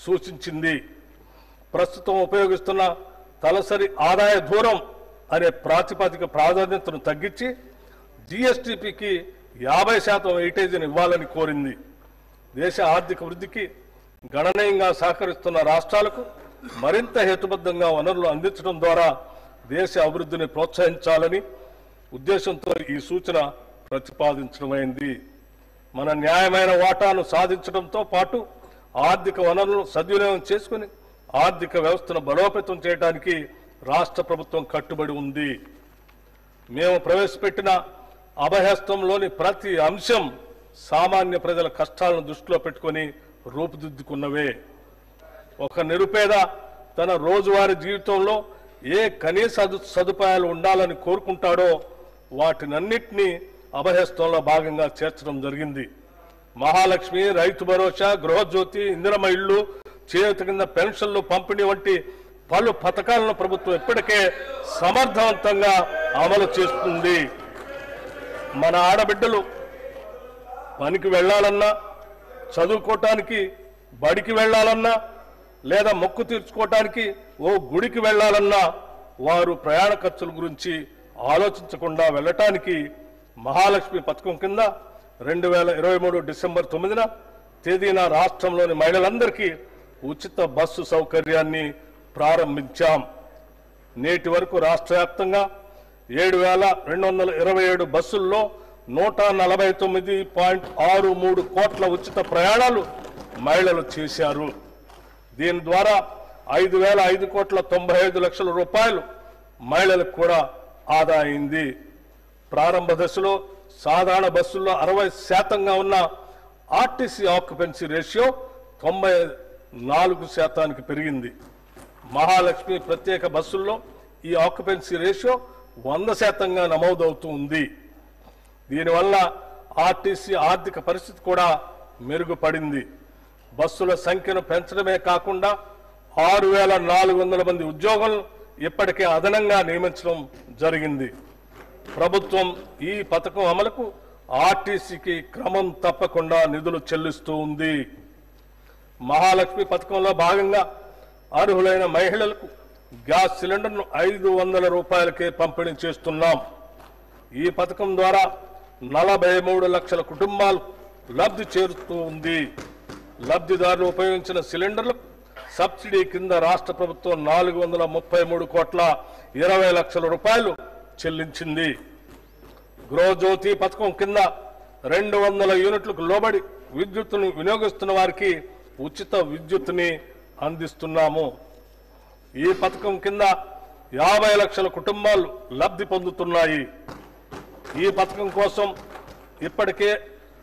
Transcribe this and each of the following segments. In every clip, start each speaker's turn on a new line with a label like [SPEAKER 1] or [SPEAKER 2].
[SPEAKER 1] సూచించింది. ప్రస్తుతం ఉపయోగిస్తున్న తలసరి ఆదాయ దూరం అనే ప్రాతిపదిక ప్రాధాన్యతను తగ్గించి జీఎస్టీపీకి 50% వెయిటేజీని ఇవ్వాలని కోరింది. దేశ ఆర్థిక వృద్ధికి గణనీయంగా సహకరిస్తున్న రాష్ట్రాలకు మరింత హేతుబద్ధంగా వనరులు అందించడం ద్వారా దేశ అభివృద్ధిని ప్రోత్సహించాలని ఉద్దేశంతో ఈ సూచన ప్రతిపాదించడమైంది. మన న్యాయమైన వాటాను సాధించడంతో పాటు ఆర్థిక వనరులను సద్వినియోగం చేసుకుని ఆర్థిక వ్యవస్థను బలోపేతం చేయడానికి రాష్ట్ర ప్రభుత్వం కట్టుబడి ఉంది. మేము ప్రవేశపెట్టిన అభయహస్తంలోని ప్రతి అంశం సామాన్య ప్రజల కష్టాలను దృష్టిలో పెట్టుకొని రూపుదిద్దుకున్నవే. ఒక నిరుపేద తన రోజువారీ జీవితంలో ఏ కనీస సదుపాయాలు ఉండాలని కోరుకుంటాడో వాటినన్నింటినీ అభయహస్తంలో భాగంగా చేర్చడం జరిగింది. మహాలక్ష్మి, రైతు భరోసా, గృహజ్యోతి, ఇందిరమ్మ ఇళ్లు, చేయూత కింద పెన్షన్లు పంపిణీ వంటి పలు పథకాలను ప్రభుత్వం ఇప్పటికే సమర్థవంతంగా అమలు చేస్తుంది. మన ఆడబిడ్డలు పనికి వెళ్లాలన్నా, చదువుకోవటానికి బడికి వెళ్లాలన్నా, లేదా మొక్కు తీర్చుకోవటానికి ఓ గుడికి వెళ్లాలన్నా వారు ప్రయాణ ఖర్చుల గురించి ఆలోచించకుండా వెళ్లటానికి మహాలక్ష్మి పథకం కింద 2023 డిసెంబర్ 9న తేదీన రాష్ట్రంలోని మహిళలందరికీ ఉచిత బస్సు సౌకర్యాన్ని ప్రారంభించాం. నేటి వరకు రాష్ట్ర వ్యాప్తంగా 7,227 బస్సుల్లో 149.63 కోట్ల ఉచిత ప్రయాణాలు మహిళలు చేశారు. దీని ద్వారా 5,595 లక్షల రూపాయలు మహిళలకు కూడా ఆదా అయింది. ప్రారంభ దశలో సాధారణ బస్సుల్లో 60% ఉన్న ఆర్టీసీ ఆక్యుపెన్సీ రేషియో 94% పెరిగింది. మహాలక్ష్మి ప్రత్యేక బస్సుల్లో ఈ ఆక్యుపెన్సీ రేషియో 100% నమోదవుతూ ఉంది. దీనివల్ల ఆర్టీసీ ఆర్థిక పరిస్థితి కూడా మెరుగుపడింది. బస్సుల సంఖ్యను పెంచడమే కాకుండా 6,400 మంది ఉద్యోగులను ఇప్పటికే అదనంగా నియమించడం జరిగింది. ప్రభుత్వం ఈ పథకం అమలుకు ఆర్టీసీకి క్రమం తప్పకుండా నిధులు చెల్లిస్తూ ఉంది. మహాలక్ష్మి పథకంలో భాగంగా అర్హులైన మహిళలకు గ్యాస్ సిలిండర్ను 500 రూపాయలకే పంపిణీ చేస్తున్నాం. ఈ పథకం ద్వారా 43 లక్షల కుటుంబాలు లబ్ధి చేరుతూ ఉంది. లబ్ధిదారులు ఉపయోగించిన సిలిండర్లకు సబ్సిడీ కింద రాష్ట్ర ప్రభుత్వం 433,20 లక్షల చెల్లించింది. గృహజ్యోతి పథకం కింద 200 యూనిట్లకు లోబడి విద్యుత్తును వినియోగిస్తున్న వారికి ఉచిత విద్యుత్తుని అందిస్తున్నాము. ఈ పథకం కింద 50 లక్షల కుటుంబాలు లబ్ధి పొందుతున్నాయి. ఈ పథకం కోసం ఇప్పటికే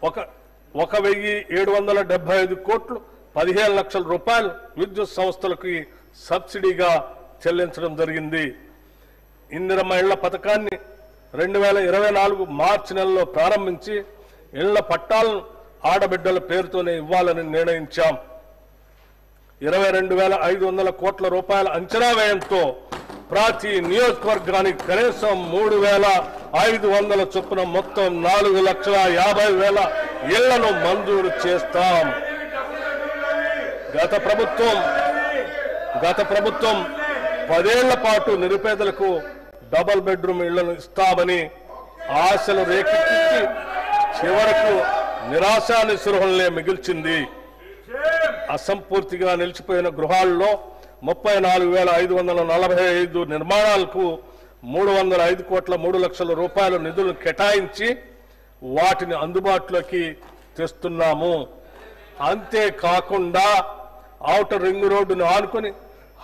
[SPEAKER 1] 1,775 కోట్లు 15 లక్షల రూపాయలు విద్యుత్ సంస్థలకు సబ్సిడీగా చెల్లించడం జరిగింది. ఇందిరమ్మ ఇళ్ల పథకాన్ని 2024 మార్చి నెలలో ప్రారంభించి ఇళ్ల పట్టాలను ఆడబిడ్డల పేరుతోనే ఇవ్వాలని నిర్ణయించాం. 22,500 కోట్ల రూపాయల అంచనా వ్యయంతో ప్రతి నియోజకవర్గానికి కనీసం 3,500 చొప్పున మొత్తం 4,50,000 ఇళ్లను మంజూరు చేస్తాం. గత ప్రభుత్వం 10 ఏళ్ల పాటు నిరుపేదలకు డబుల్ బెడ్రూమ్ ఇళ్లను ఇస్తామని ఆశలు రేకెత్తించి చివరకు నిరాశా నిస్పృహలనే మిగిల్చింది. అసంపూర్తిగా నిలిచిపోయిన గృహాల్లో 34,545 నిర్మాణాలకు 305 కోట్ల 3 లక్షల రూపాయల నిధులను కేటాయించి వాటిని అందుబాటులోకి తెస్తున్నాము. అంతేకాకుండా ఔటర్ రింగ్ రోడ్డును ఆనుకుని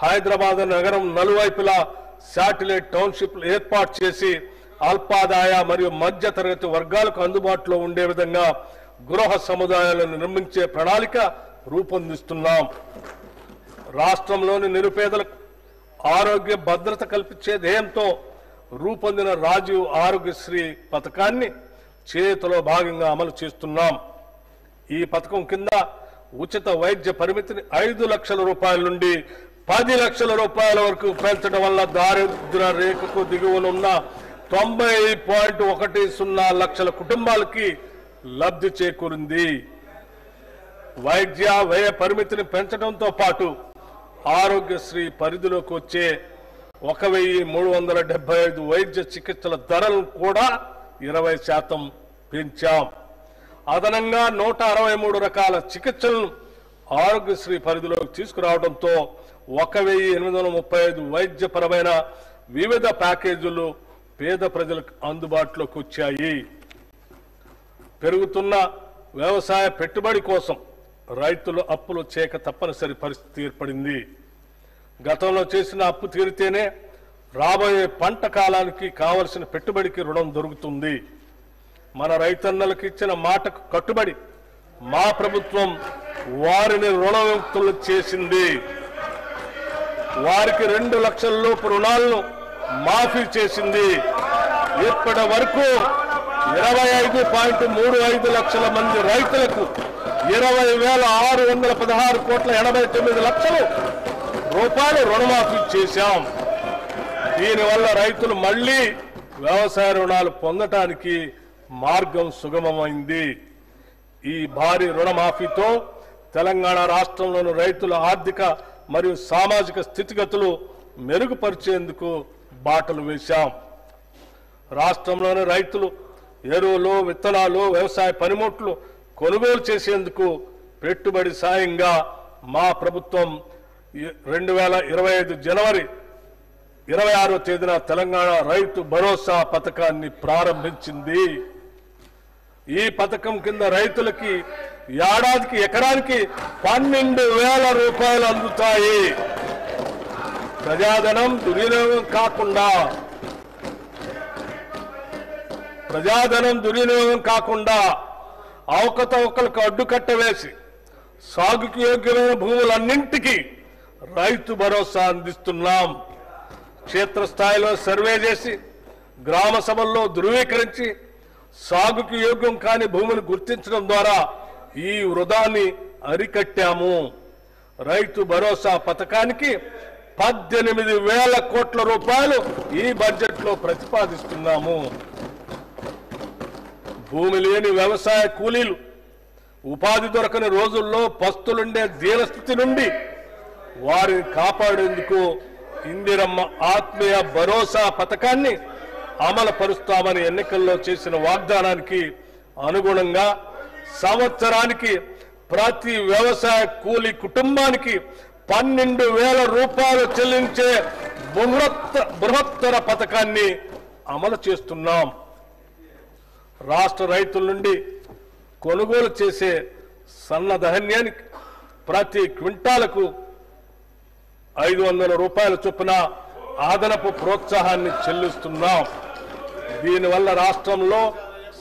[SPEAKER 1] హైదరాబాద్ నగరం నలువైపులా శాటిలైట్ టౌన్షిప్లు ఏర్పాటు చేసి అల్పాదాయ మరియు మధ్య తరగతి వర్గాలకు అందుబాటులో ఉండే విధంగా గృహ సముదాయాలను నిర్మించే ప్రణాళిక రూపొందిస్తున్నాం. రాష్ట్రంలోని నిరుపేదలకు ఆరోగ్య భద్రత కల్పించే ధ్యేయంతో రూపొందిన రాజీవ్ ఆరోగ్యశ్రీ పథకాన్ని చేతిలో భాగంగా అమలు చేస్తున్నాం. ఈ పథకం కింద ఉచిత వైద్య పరిమితిని 5 లక్షల రూపాయల నుండి 10 లక్షల రూపాయల వరకు పెంచడం వల్ల దారిద్ర్య రేఖకు దిగువనున్న 90.10 లక్షల కుటుంబాలకి లబ్ధి చేకూరింది. వైద్య వ్యయ పరిమితిని పెంచడంతో పాటు ఆరోగ్యశ్రీ పరిధిలోకి వచ్చే 1375 వైద్య చికిత్సల ధరలను కూడా 20% పెంచాం. అదనంగా 163 రకాల చికిత్సలను ఆరోగ్యశ్రీ పరిధిలోకి తీసుకురావడంతో 1835 వైద్యపరమైన వివిధ ప్యాకేజీలు పేద ప్రజలకు అందుబాటులోకి వచ్చాయి. పెరుగుతున్న వ్యవసాయ పెట్టుబడి కోసం రైతులు అప్పులు చేయక తప్పనిసరి పరిస్థితి ఏర్పడింది. గతంలో చేసిన అప్పు తీరితేనే రాబోయే పంట కాలానికి కావలసిన పెట్టుబడికి రుణం దొరుకుతుంది. మన రైతన్నలకు ఇచ్చిన మాటకు కట్టుబడి మా ప్రభుత్వం వారిని రుణవిముక్తులు చేసింది. వారికి 2 లక్షల లోపు రుణాలను మాఫీ చేసింది. ఇప్పటి వరకు 25.35 లక్షల మంది రైతులకు 20,616,89 రూపాయలు రుణమాఫీ చేశాం. దీనివల్ల రైతులు మళ్లీ వ్యవసాయ రుణాలు పొందటానికి మార్గం సుగమమైంది. ఈ భారీ రుణమాఫీతో తెలంగాణ రాష్ట్రంలోని రైతుల ఆర్థిక మరియు సామాజిక స్థితిగతులు మెరుగుపరిచేందుకు బాటలు వేశాం. రాష్ట్రంలోని రైతులు ఎరువులు, విత్తనాలు, వ్యవసాయ పనిముట్లు కొనుగోలు చేసేందుకు పెట్టుబడి సాయంగా మా ప్రభుత్వం 2025 జనవరి 26వ తేదీన తెలంగాణ రైతు భరోసా పథకాన్ని ప్రారంభించింది. ఈ పథకం కింద రైతులకి ఏడాదికి ఎకరానికి 12,000 రూపాయలు అందుతాయి. ప్రజాధనం దుర్వినియోగం కాకుండా అవకతవకలకు అడ్డుకట్ట వేసి సాగుకు యోగ్యమైన భూములన్నింటికీ రైతు భరోసా అందిస్తున్నాం. క్షేత్రస్థాయిలో సర్వే చేసి గ్రామ సభల్లో ధృవీకరించి సాగుకు యోగ్యం కాని భూములు గుర్తించడం ద్వారా ఈ వృధాన్ని అరికట్టాము. రైతు భరోసా పథకానికి 18,000 కోట్ల రూపాయలు ఈ బడ్జెట్లో ప్రతిపాదిస్తున్నాము. భూమి లేని వ్యవసాయ కూలీలు ఉపాధి దొరకని రోజుల్లో పస్తులుండే దీనస్థితి నుండి వారిని కాపాడేందుకు ఇందిరమ్మ ఆత్మీయ భరోసా పథకాన్ని అమలు పరుస్తామని ఎన్నికల్లో చేసిన వాగ్దానానికి అనుగుణంగా సంవత్సరానికి ప్రతి వ్యవసాయ కూలీ కుటుంబానికి 12,000 రూపాయలు చెల్లించే బృహత్తర పథకాన్ని అమలు చేస్తున్నాం. రాష్ట్ర రైతుల నుండి కొనుగోలు చేసే సన్న ధాన్యానికి ప్రతి క్వింటాలకు 500 రూపాయల చొప్పున అదనపు ప్రోత్సాహాన్ని చెల్లిస్తున్నాం. దీనివల్ల రాష్ట్రంలో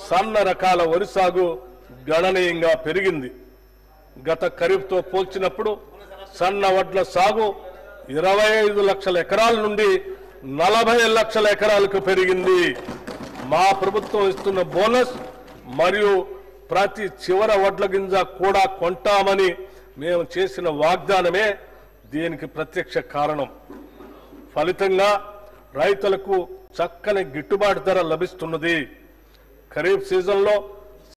[SPEAKER 1] సన్న రకాల వరి సాగు గణనీయంగా పెరిగింది. గత ఖరీఫ్తో పోల్చినప్పుడు సన్న వడ్ల సాగు 25 లక్షల ఎకరాల నుండి 40 లక్షల ఎకరాలకు పెరిగింది. మా ప్రభుత్వం ఇస్తున్న బోనస్ మరియు ప్రతి చివర వడ్ల గింజ కూడా కొంటామని మేము చేసిన వాగ్దానమే దీనికి ప్రత్యక్ష కారణం. ఫలితంగా రైతులకు చక్కని గిట్టుబాటు ధర లభిస్తున్నది. ఖరీఫ్ సీజన్లో